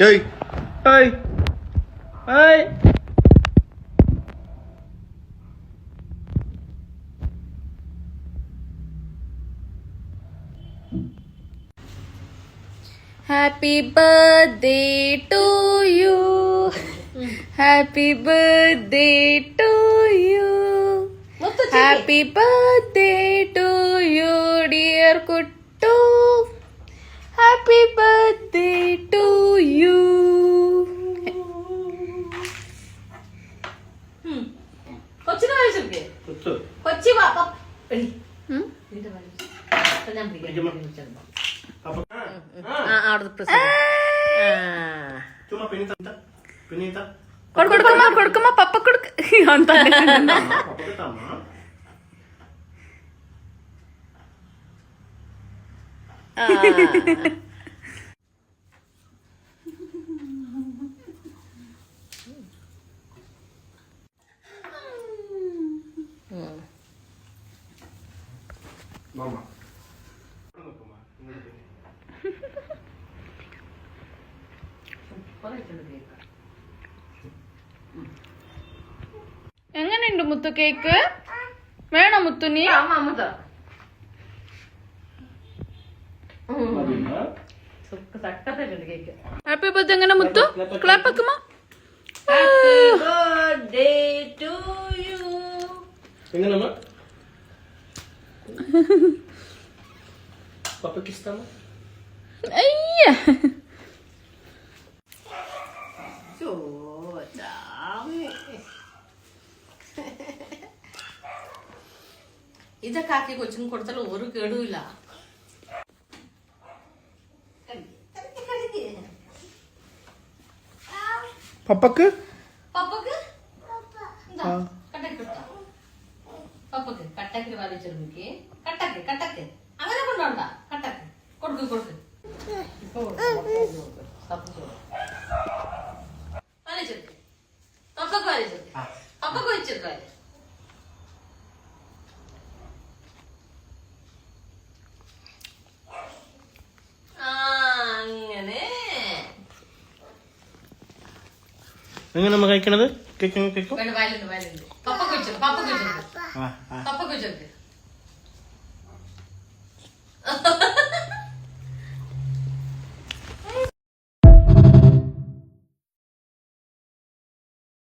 ഏയ് ഏയ് ഏയ് Happy birthday to you. Happy birthday to you. Happy birthday to you, dear Kuttu. Happy birthday to you. കൊച്ചിന് വായിച്ചോക്കെ കൊച്ചി ഞാൻ പിടിക്കാം കൊടുക്കുമ്പോ പപ്പ കൊടുക്ക എങ്ങനെയുണ്ട് മുത്തു കേക്ക്? വേണോ മുത്തുനി? ഹാപ്പി ബർത്ത്ഡേ എങ്ങനെ മുത്തു? ക്ലാപ്പ് വെക്കുമോ? അയ്യ ഇതൊക്കെ ആക്കി കൊച്ചിന് കൊടുത്താൽ ഒരു കേടുമില്ല. പപ്പക്ക് പപ്പക്ക് പപ്പക്ക് കട്ടക്ക് വലിച്ചെടുക്ക്. കട്ടക്ക് അങ്ങനെ കൊണ്ടോണ്ട. കട്ടക്ക് കൊടുക്ക് വലിച്ചെടുക്ക്. പപ്പക്ക് വലിച്ചെടുക്ക്. പപ്പക്ക് വെച്ചെടുക്ക. എങ്ങനെ നമ്മ കഴിക്കണത്? കേക്ക് വയലുണ്ട്. പപ്പക്ക് വെച്ചെടുക്ക്.